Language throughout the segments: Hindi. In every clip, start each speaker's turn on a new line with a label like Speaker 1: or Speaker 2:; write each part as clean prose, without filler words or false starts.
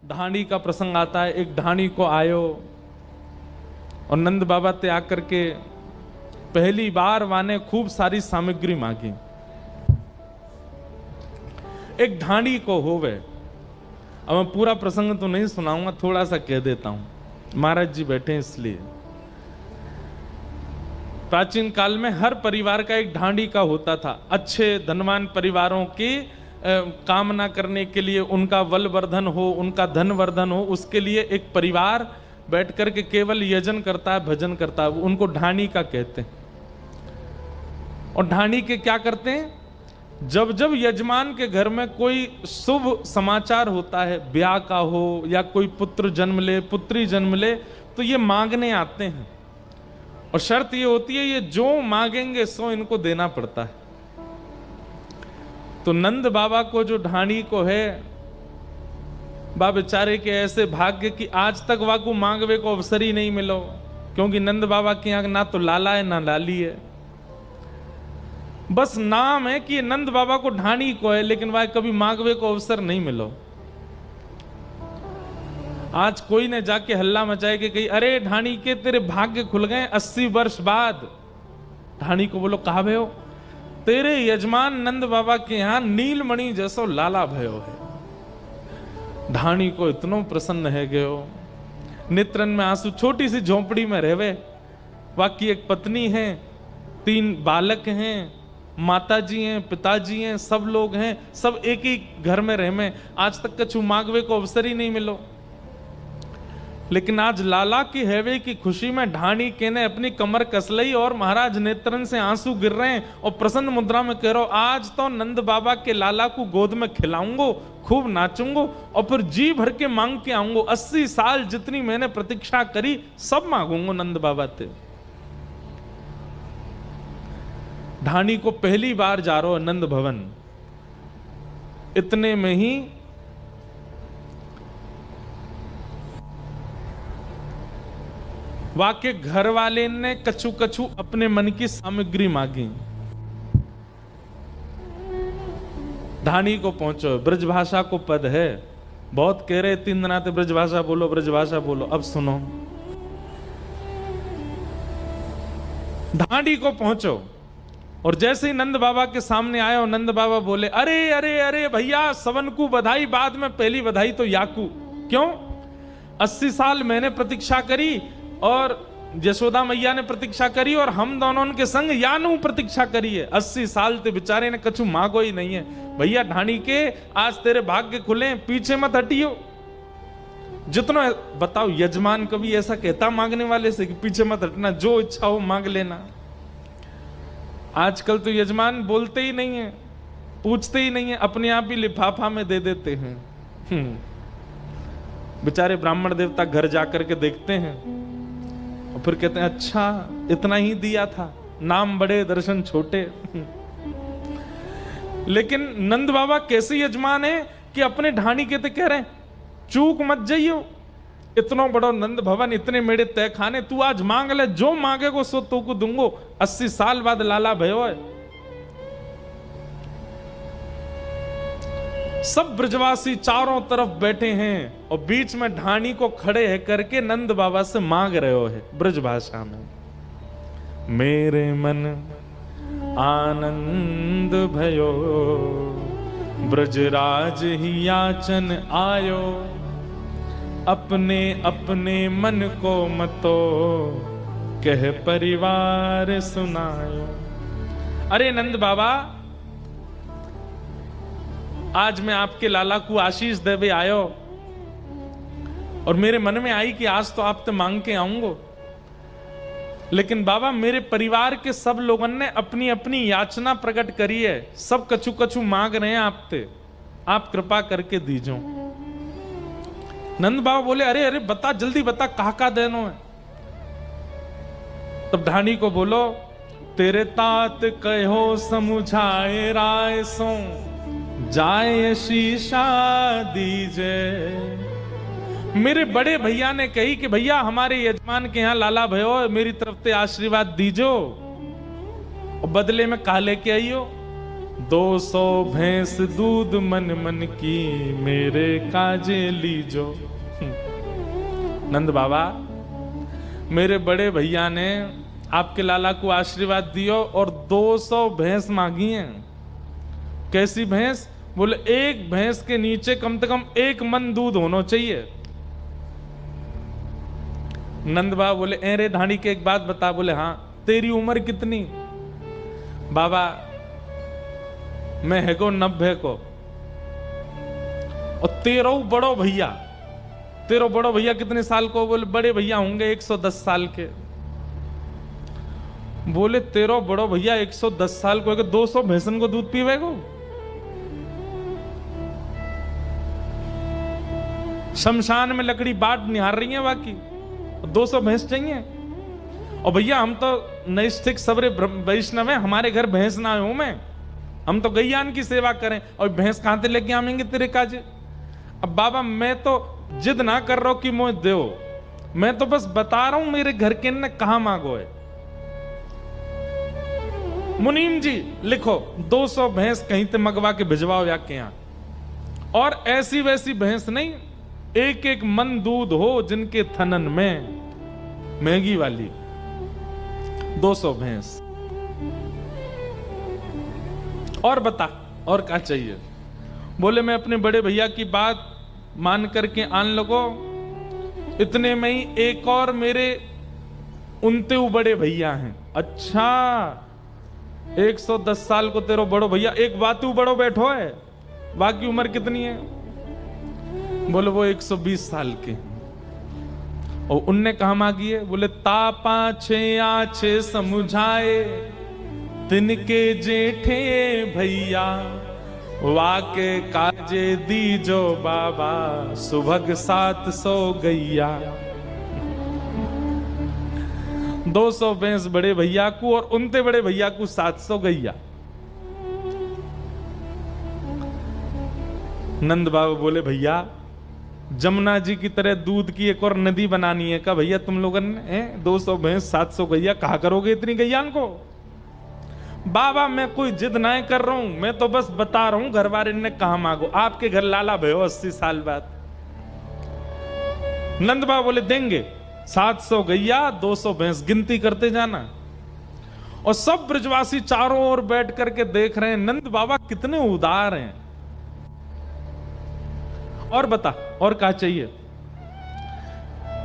Speaker 1: ढाणी का प्रसंग आता है। एक ढाणी को आयो और नंद बाबा ते आकर के पहली बार वाने खूब सारी सामग्री मांगी। एक ढाणी को होवे। अब मैं पूरा प्रसंग तो नहीं सुनाऊंगा, थोड़ा सा कह देता हूं, महाराज जी बैठे हैं इसलिए। प्राचीन काल में हर परिवार का एक ढांडी का होता था। अच्छे धनवान परिवारों की कामना करने के लिए, उनका बल वर्धन हो, उनका धन वर्धन हो, उसके लिए एक परिवार बैठ करके केवल यजन करता है, भजन करता है, उनको ढाणी का कहते हैं। और ढाणी के क्या करते हैं, जब जब यजमान के घर में कोई शुभ समाचार होता है, ब्याह का हो या कोई पुत्र जन्म ले, पुत्री जन्म ले, तो ये मांगने आते हैं। और शर्त ये होती है, ये जो मांगेंगे सो इनको देना पड़ता है। तो नंद बाबा को जो ढाणी को है, बा बेचारे के ऐसे भाग्य कि आज तक वाकू मांगवे को अवसर ही नहीं मिलो, क्योंकि नंद बाबा के यहाँ ना तो लाला है ना लाली है, बस नाम है कि नंद बाबा को ढाणी को है, लेकिन वह कभी मांगवे को अवसर नहीं मिलो। आज कोई ने जाके हल्ला मचाए कि कही, अरे ढाणी के तेरे भाग्य खुल गए 80 वर्ष बाद। ढाणी को बोलो, कहा भयो? तेरे यजमान नंद बाबा के यहां नीलमणि जैसो लाला भयो है। ढाणी को इतनो प्रसन्न है गयो, नेत्रन में आंसू। छोटी सी झोंपड़ी में रहवे, बाकी एक पत्नी है, 3 बालक हैं, माताजी हैं, पिताजी हैं, सब लोग हैं, सब एक ही घर में रह में। आज तक कछु मांगवे को अवसर ही नहीं मिलो। लेकिन आज लाला की हैवे की खुशी में ढाणी के ने अपनी कमर कस ली और महाराज नेत्रन से आंसू गिर रहे हैं और प्रसन्न मुद्रा में कह रहा हूं, आज तो नंद बाबा के लाला को गोद में खिलाऊंगो, खूब नाचूंगो और फिर जी भर के मांग के आऊंगो। 80 साल जितनी मैंने प्रतीक्षा करी सब मांगूंगो नंद बाबा ते। ढाणी को पहली बार जा रहा है नंद भवन। इतने में ही वाके घर वाले ने कछु कछु अपने मन की सामग्री मांगी। ढाणी को पहुंचो, ब्रजभाषा को पद है, बहुत कह रहे 3 दिन ब्रजभाषा बोलो, ब्रजभाषा बोलो। अब सुनो, ढाणी को पहुंचो और जैसे ही नंद बाबा के सामने आए और नंद बाबा बोले, अरे अरे अरे भैया, सवन को बधाई, बाद में पहली बधाई तो याकू। क्यों? 80 साल मैंने प्रतीक्षा करी और यशोदा मैया ने प्रतीक्षा करी और हम दोनों के संग यानू प्रतीक्षा करी है। 80 साल ते बेचारे ने कछु मांगो ही नहीं है। भैया ढाणी के आज तेरे भाग्य खुले, पीछे मत हटियो। जितना बताओ, यजमान कभी ऐसा कहता मांगने वाले से कि पीछे मत हटना, जो इच्छा हो मांग लेना। आजकल तो यजमान बोलते ही नहीं है, पूछते ही नहीं है, अपने आप ही लिफाफा में दे देते हैं। बेचारे ब्राह्मण देवता घर जाकर के देखते हैं और फिर कहते हैं, अच्छा इतना ही दिया था, नाम बड़े दर्शन छोटे। लेकिन नंद बाबा कैसे यजमान है कि अपने ढाणी के कह रहे हैं, चूक मत जाइयो, इतना बड़ा नंद भवन, इतने मेरे तय खाने, तू आज मांग ले, जो मांगेगो सो तो को दूंगो। 80 साल बाद लाला भयो है। सब ब्रजवासी चारों तरफ बैठे हैं और बीच में ढाणी को खड़े है करके नंद बाबा से मांग रहे हो है ब्रज भाषा में, मेरे मन आनंद भयो, ब्रजराज ही याचन आयो, अपने अपने मन को मतो, कह परिवार सुनायो। अरे नंद बाबा, आज मैं आपके लाला को आशीष देवे आयो और मेरे मन में आई कि आज तो आप तो मांग के आऊंगो। लेकिन बाबा, मेरे परिवार के सब लोगों ने अपनी अपनी याचना प्रकट करी है, सब कछु कछु मांग रहे हैं आपते, आप कृपा करके दीजो। नंद बाबा बोले, अरे अरे बता, जल्दी बता, कहा देनो है। तब ढाणी को बोलो, तेरे तात कहो समुझाए राय सो, जाए शीशा दीजे। मेरे बड़े भैया ने कही कि भैया हमारे यजमान के यहाँ लाला भयो, मेरी तरफ से आशीर्वाद दीजो और बदले में कहा लेके आइयो। 200 भैंस दूध मन मन की, मेरे काजे लीजो। नंद बाबा, मेरे बड़े भैया ने आपके लाला को आशीर्वाद दियो और 200 भैंस मांगी हैं। कैसी भैंस? बोले एक भैंस के नीचे कम से कम 1 मन दूध होना चाहिए। नंद बाबा बोले अरे ढाणी के एक बात बता। बोले हाँ। तेरी उम्र कितनी? बाबा मैं है को 90 को। और तेरो बड़ो भैया कितने साल को? बोले बड़े भैया होंगे 110 साल के। बोले तेरो बड़ो भैया 110 साल को, 200 भैंसन को दूध पीवे को? शमशान में लकड़ी बाट निहार रही है बाकी, 200 भैंस चाहिए। और भैया हम तो नैष्ठिक सबरे वैष्णव हैं, हमारे घर भैंस ना हो मैं, हम तो गैयान की सेवा करें और भैंस कहां से लेके आवेंगे तेरे काजे? अब बाबा मैं तो जिद ना कर रहा हूं कि मुझे दो, मैं तो बस बता रहा हूं मेरे घर के ने कहां मांगो है। मुनीम जी लिखो 200 भैंस कहीं से मंगवा के भिजवाओ या के यहां, और ऐसी वैसी भैंस नहीं, एक एक मन दूध हो जिनके थनन में, महंगी वाली 200 भैंस। और बता और क्या चाहिए? बोले मैं अपने बड़े भैया की बात मान करके आन लगो, इतने में ही एक और मेरे 29 बड़े भैया हैं। अच्छा 110 साल को तेरो बड़ो भैया, एक बातू बड़ो बैठो है, बाकी उम्र कितनी है? बोले वो 120 साल के। और उनने कहा मांगी है? बोले तापा छे आछे समुझाए, तिनके जेठे भैया, वाके काजे दीजो बाबा, सुभग 700 गैया। 200 भैंस बड़े भैया को और उनते बड़े भैया को 700 गैया। नंद बाबा बोले भैया जमुना जी की तरह दूध की एक और नदी बनानी है का? भैया तुम लोगों ने 200 भैंस 700 गैया कहा करोगे इतनी गैयान को? बाबा मैं कोई जिद ना कर रहा हूं, मैं तो बस बता रहा हूं घर वाले ने कहा मांगो। आपके घर लाला भयो 80 साल बाद। नंद बाबा बोले देंगे 700 गैया 200 भैंस, गिनती करते जाना। और सब ब्रजवासी चारों ओर बैठ करके देख रहे हैं नंद बाबा कितने उदार हैं। और बता और क्या चाहिए?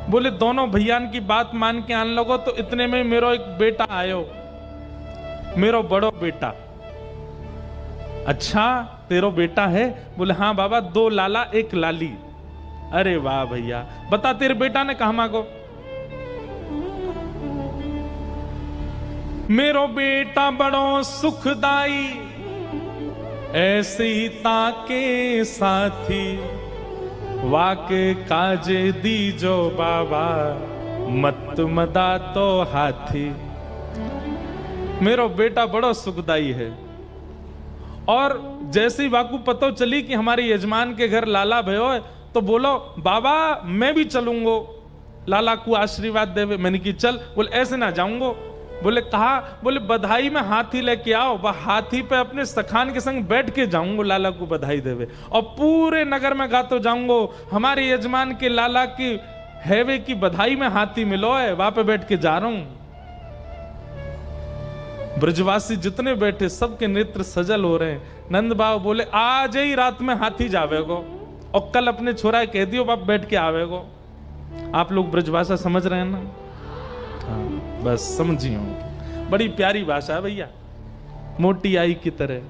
Speaker 1: बोले दोनों भैयान की बात मान के आन लगो, तो इतने में मेरो एक बेटा आयो, मेरो बड़ो बेटा। अच्छा तेरो बेटा है? बोले हाँ बाबा, 2 लाला 1 लाली। अरे वाह भैया, बता तेरे बेटा ने कहा मांगो? मेरो बेटा बड़ो सुखदाई, ऐसे ही ताके साथी, वाके काजे दीजो बाबा, मत मदा तो हाथी। मेरो बेटा बड़ा सुखदाई है। और जैसे ही वाकू पतो चली कि हमारे यजमान के घर लाला भयो है, तो बोलो बाबा मैं भी चलूंगो, लाला को आशीर्वाद देवे। मैंने की चल। बोले ऐसे ना जाऊंगो। बोले कहा? बोले बधाई में हाथी लेके आओ, वह हाथी पे अपने सखान के संग बैठ के जाऊंगो, लाला को बधाई देवे। और पूरे नगर में गातो जाऊंगो हमारे यजमान के लाला की हैवे की बधाई में हाथी मिलो है, वहां पे बैठ के जा रहा हूं। ब्रजवासी जितने बैठे सबके नेत्र सजल हो रहे हैं। नंद बाबा बोले आज ही रात में हाथी जावेगो और कल अपने छोरा कह दियो बाप बैठ के आवेगो। आप लोग ब्रजभाषा समझ रहे हैं ना? हाँ, बस समझी हूं। बड़ी प्यारी भाषा है भैया, मोटी आई की तरह।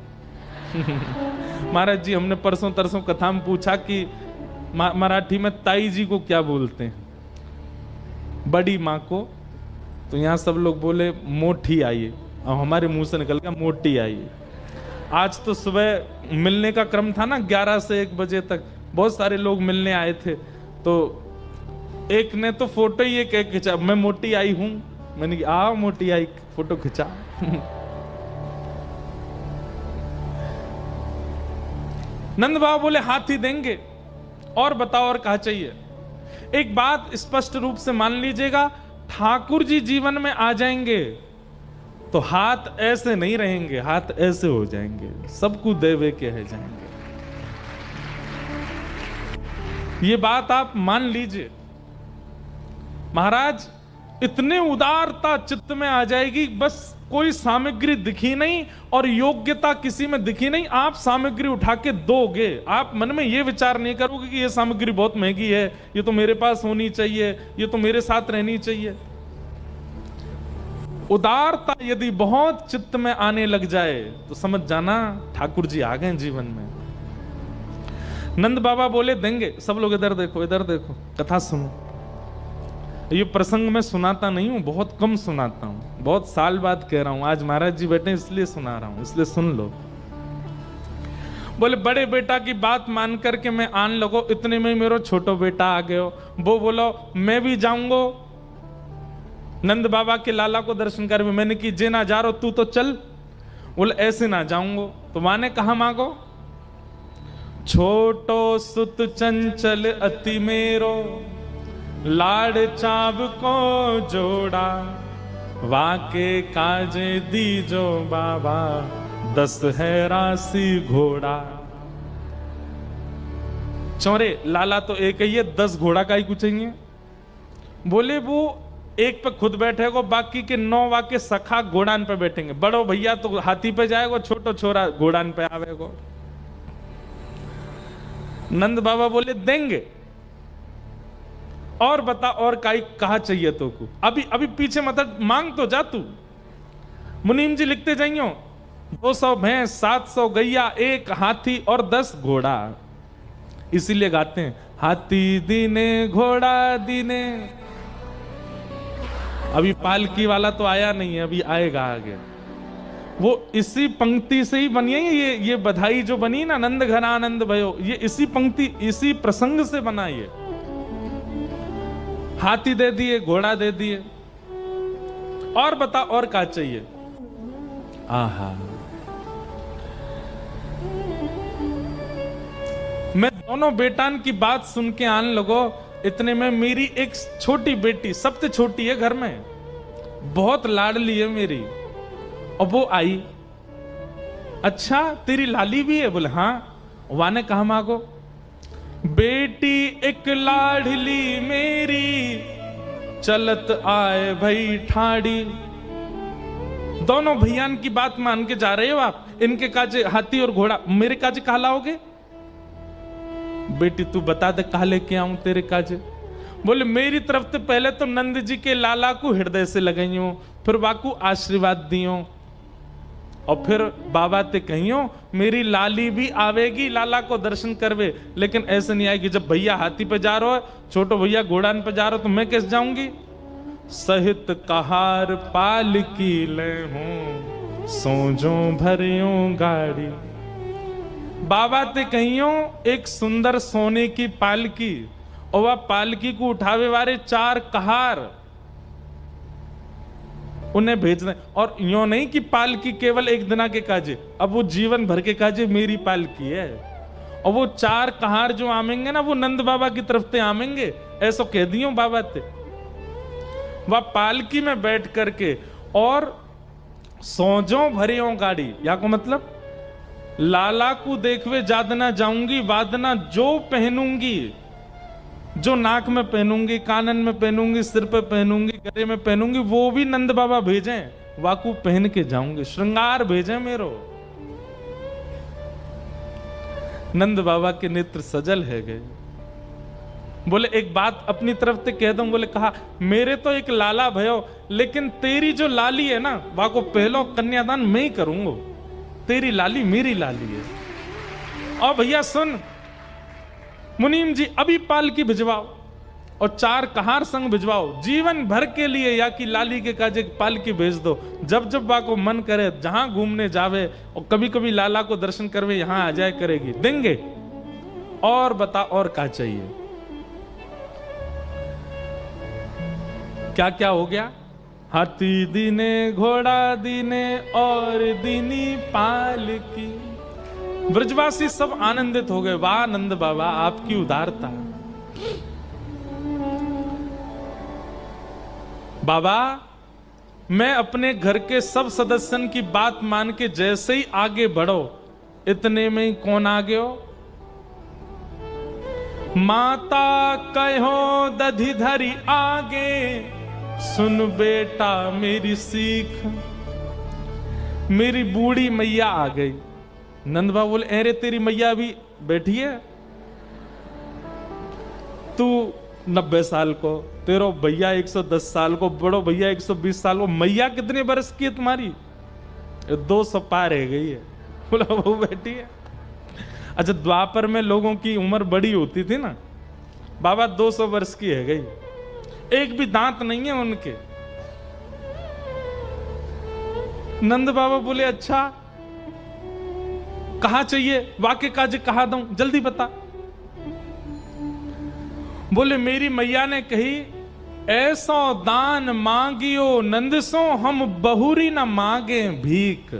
Speaker 1: महाराज जी हमने परसों तरसों कथा में पूछा कि मराठी में ताई जी को क्या बोलते हैं, बड़ी माँ को? तो यहाँ सब लोग बोले मोटी आई, और हमारे मुंह से निकल गया मोटी आई। आज तो सुबह मिलने का क्रम था ना, 11 से 1 बजे तक बहुत सारे लोग मिलने आए थे। तो एक ने तो फोटो ही एक खिंचा, मैं मोटी आई हूं। मैंने कहा आओ मोटी आई, फोटो खिंचा। नंद बाबा बोले हाथी देंगे। और बताओ और क्या चाहिए? एक बात स्पष्ट रूप से मान लीजिएगा, ठाकुर जी जीवन में आ जाएंगे तो हाथ ऐसे नहीं रहेंगे, हाथ ऐसे हो जाएंगे, सबको देवे के है जाएंगे। ये बात आप मान लीजिए। महाराज इतने उदारता चित्त में आ जाएगी, बस कोई सामग्री दिखी नहीं और योग्यता किसी में दिखी नहीं, आप सामग्री उठा के दोगे। आप मन में ये विचार नहीं करोगे कि ये सामग्री बहुत महंगी है, ये तो मेरे पास होनी चाहिए, ये तो मेरे साथ रहनी चाहिए। उदारता यदि बहुत चित्त में आने लग जाए तो समझ जाना ठाकुर जी आ गए जीवन में। नंद बाबा बोले देंगे। सब लोग इधर देखो, इधर देखो, कथा सुनो। ये प्रसंग मैं सुनाता नहीं हूं, बहुत कम सुनाता हूं, बहुत साल बाद कह रहा हूं। आज महाराज जी बैठे इसलिए सुना रहा हूं, इसलिए सुन लो। बोले बड़े बेटा की बात मान करके मैं आन लगो, इतने में मेरा छोटो बेटा आ गयो। वो बोलो मैं भी जाऊंगो नंद बाबा के लाला को दर्शन कर। मैंने की जे ना जा रो तू तो चल। बोले ऐसे ना जाऊंगो। तो माने कहा मांगो, छोटो सुत चंचल अति मेरो, लाड चाव को जोड़ा, वाके काजे दीजो बाबा, 10 है राशि घोड़ा। चौरे लाला तो एक ही है, 10 घोड़ा का ही कुछ चाहिए। बोले वो एक पे खुद बैठेगा, बाकी के 9 वाके सखा घोड़ान पे बैठेंगे। बड़ो भैया तो हाथी पे जाएगा, छोटो छोरा घोड़ान पे आवेगा। नंद बाबा बोले देंगे। और बता और काई कहा चाहिए तो को, अभी अभी पीछे मत मांग तो जा तू। मुनीम जी लिखते जाइयो, 200 भैंस, 700 गैया, 1 हाथी और 10 घोड़ा। इसीलिए गाते हैं हाथी दीने घोड़ा दीने। अभी पालकी वाला तो आया नहीं है, अभी आएगा आगे। वो इसी पंक्ति से ही बनी है। ये बधाई जो बनी ना, नंद घन आनंद भयो, ये इसी पंक्ति इसी प्रसंग से बना। ये हाथी दे दिए, घोड़ा दे दिए। और बता और क्या चाहिए। आहा, मैं दोनों बेटान की बात सुन के आने लगो। इतने में मेरी एक छोटी बेटी, सबसे छोटी है घर में, बहुत लाडली है मेरी, और वो आई। अच्छा तेरी लाली भी है? बोले हाँ। वाने कहा मांगो, बेटी एक लाडली मेरी, चलत आए भई ठाड़ी। दोनों भैयान की बात मान के जा रहे हो आप। इनके काजे हाथी और घोड़ा, मेरे काजे कहा लाओगे? बेटी तू बता दे कहा लेके आऊं तेरे काजे। बोले मेरी तरफ से पहले तो नंद जी के लाला को हृदय से लगाइयो, फिर वाकू आशीर्वाद दियो, और फिर बाबा ते कहियो मेरी लाली भी आवेगी लाला को दर्शन करवे। लेकिन ऐसे नहीं आएगी। जब भैया हाथी पे जा रहा है, छोटो भैया घोड़ान पे जा रहा हो, तो मैं कैसे जाऊंगी? सहित कहार पालकी ले हूं, सोजो भरियो गाड़ी। बाबा ते कहियो एक सुंदर सोने की पालकी, और वह पालकी को उठावे वाले 4 कहार उन्हें भेज दें। और यो नहीं कि पालकी केवल एक दिना के काजे, अब वो जीवन भर के काजे मेरी पालकी है। और वो 4 कहार जो आमेंगे ना, वो नंद बाबा की तरफ से आमेंगे, ऐसा कह दियो बाबा ते। वह पालकी में बैठ करके और सोजो भरियो गाड़ी, या को मतलब लाला को देखवे जादना जाऊंगी, वादना जो पहनूंगी, जो नाक में पहनूंगी, कानन में पहनूंगी, सिर पे पहनूंगी, गले में पहनूंगी, वो भी नंद बाबा भेजें, वाकू पहन के जाऊंगी। श्रृंगार भेजें मेरो। नंद बाबा के नेत्र सजल है गए। बोले एक बात अपनी तरफ से कह दूं। बोले कहा मेरे तो एक लाला भयो, लेकिन तेरी जो लाली है ना, वाको पहलो कन्यादान मैं ही करूंगा। तेरी लाली मेरी लाली है। और भैया सुन, मुनीम जी अभी पालकी भिजवाओ और 4 कहार संग भिजवाओ, जीवन भर के लिए या कि लाली के काजे पालकी भेज दो। जब जब बा को मन करे, जहां घूमने जावे और कभी कभी लाला को दर्शन करवे, यहां आ जाए करेगी। देंगे। और बता और क्या चाहिए? क्या क्या हो गया? हाथी दीने घोड़ा दीने और दीनी पालकी। ब्रजवासी सब आनंदित हो गए। वाह नंद बाबा आपकी उदारता। बाबा मैं अपने घर के सब सदस्यन की बात मान के जैसे ही आगे बढ़ो, इतने में ही कौन आ गयो? माता कहो दधि धरी आगे, सुन बेटा मेरी सीख। मेरी बूढ़ी मैया आ गई। नंद बाबा बोले, अरे तेरी मैया अभी बैठी है, तू 90 साल को, तेरो भैया 110 साल को, बड़ो भैया 120 साल को, मैया कितने बरस की है तुम्हारी? 200 पार रह गई है। बोला वो बैठी है। अच्छा, द्वापर में लोगों की उम्र बड़ी होती थी ना, बाबा 200 वर्ष की है गई, एक भी दांत नहीं है उनके। नंद बाबा बोले, अच्छा कहां चाहिए, वाक्य काज कहा दूं, जल्दी बता। बोले, मेरी मैया ने कही, ऐसो दान मांगियो नंदसो, हम बहुरी ना मांगे भीख।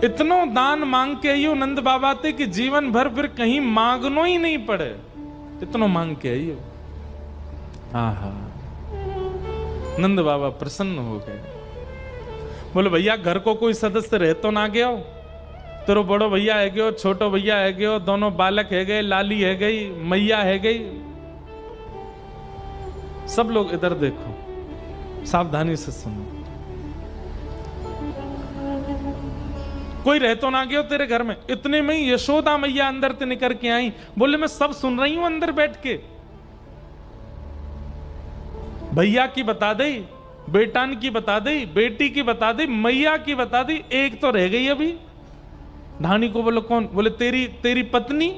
Speaker 1: इतनो दान मांग के आइयो नंद बाबा ते कि जीवन भर फिर कहीं मांगनो ही नहीं पड़े, इतनो मांग के आइयो। आहा, नंद बाबा प्रसन्न हो गए। बोले, भैया घर को कोई सदस्य रह तो ना गयो? तेरो बड़ो भैया है गयो, छोटो भैया है गयो, दोनों बालक है गए, लाली है गई, मैया है गई। सब लोग इधर देखो, सावधानी से सुनो। कोई रह तो ना गयो तेरे घर में? इतने में ही यशोदा मैया अंदर से निकल के आई। बोले, मैं सब सुन रही हूं अंदर बैठ के। भैया की बता दे, बेटान की बता दे, बेटी की बता दे, मैया की बता दी, एक तो रह गई अभी। ढाणी को बोलो, कौन? बोले, तेरी पत्नी।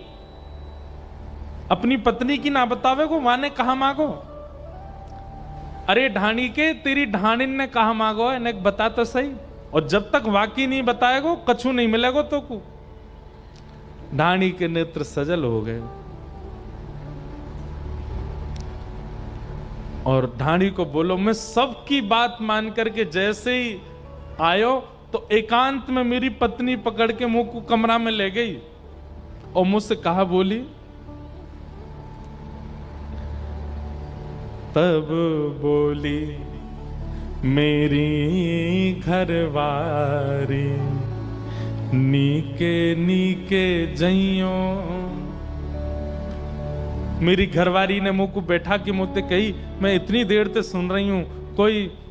Speaker 1: अपनी पत्नी की ना बतावे को, माने कहा मांगो? अरे ढाणी के, तेरी ढाणिन ने कहा मांगो है, ने बता तो सही। और जब तक वाकई नहीं बताएगो, कछु नहीं मिलेगो तो को। ढाणी के नेत्र सजल हो गए और ढाणी को बोलो, मैं सबकी बात मान करके जैसे ही आयो तो एकांत में मेरी पत्नी पकड़ के मुंह को कमरा में ले गई और मुझसे कहा, बोली, तब बोली मेरी घरवारी, नीके नीके जइयो। मेरी घरवारी ने मुंह को बैठा के मुझसे कही, मैं इतनी देर से सुन रही हूं,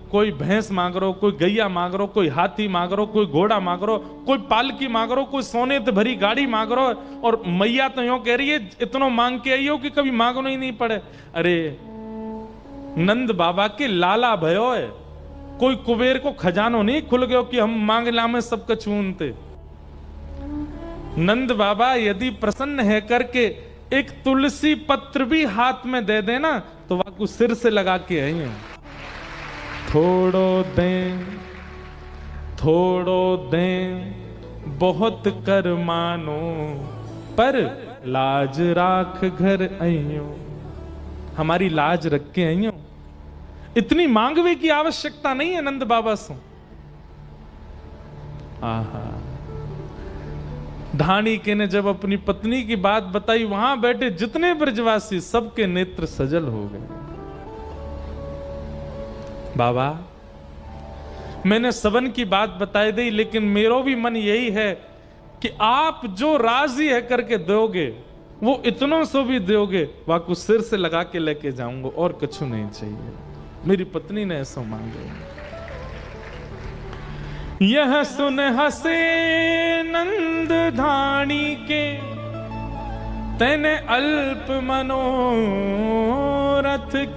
Speaker 1: कोई भैंस मांग रो, कोई गैया मांग रो, कोई हाथी मांग रो, कोई घोड़ा मांग रो, कोई पालकी मांग रो, कोई सोने से भरी गाड़ी मांग रो, और मैया तो यूं कह रही है इतना मांग के आई हो कि कभी मांगना ही नहीं पड़े। अरे नंद बाबा के लाला भयो है, कोई कुबेर को खजानो नहीं खुल गयो कि हम मांग लामे सब कुछ उनते। नंद बाबा यदि प्रसन्न है करके एक तुलसी पत्र भी हाथ में दे देना तो वाकु सिर से लगा के आई है। थोड़ो दें बहुत कर मानो, पर लाज राख घर आइयो। हमारी लाज रख के आइयो, इतनी मांगवे की आवश्यकता नहीं है नंद बाबा से। आहा, ढाणी के ने जब अपनी पत्नी की बात बताई, वहां बैठे जितने ब्रजवासी सबके नेत्र सजल हो गए। बाबा, मैंने सबन की बात बताई दी, लेकिन मेरो भी मन यही है कि आप जो राजी है करके दोगे वो इतनों सो भी दोगे, वाकु सिर से लगा के लेके जाऊंगा, और कुछ नहीं चाहिए। मेरी पत्नी ने ऐसा मांगे। यह सुन हसे नंद ढाणी के, तेने अल्प मनोरथ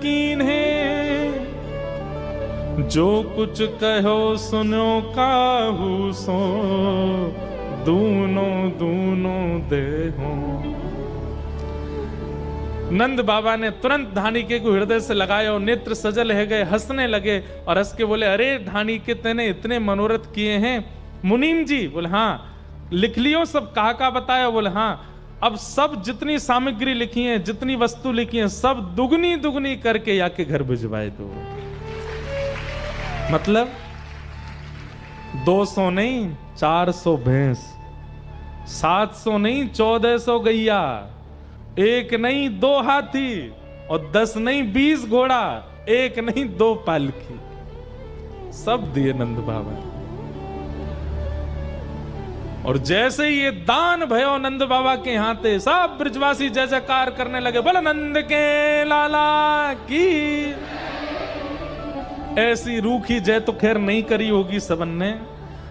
Speaker 1: कीन्हे। जो कुछ कहो सुनो काहू सो, दूनों देहो। नंद बाबा ने तुरंत ढाणी के को हृदय से लगाया और नेत्र सजल है गए, हंसने लगे और हंस के बोले, अरे ढाणी के तेने इतने मनोरथ किए हैं मुनीम जी? बोले हाँ। लिख लियो सब? कहा का बताया? बोले हाँ। अब सब जितनी सामग्री लिखी है, जितनी वस्तु लिखी है, सब दुगनी करके याके घर भिजवाए दो। मतलब 200 नहीं 400 भैंस, 700 नहीं 1400 गैया, 1 नहीं 2 हाथी, और 10 नहीं 20 घोड़ा, एक नहीं 2 पालकी सब दिए नंद बाबा। और जैसे ही ये दान भयो नंद बाबा के हाथे, सब ब्रजवासी जय जयकार करने लगे, बोल नंद के लाला की। ऐसी रूखी जय तो खैर नहीं करी होगी सबन ने,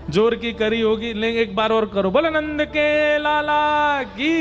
Speaker 1: जोर की करी होगी, लेकिन एक बार और करो, बोल नंद के लाला की।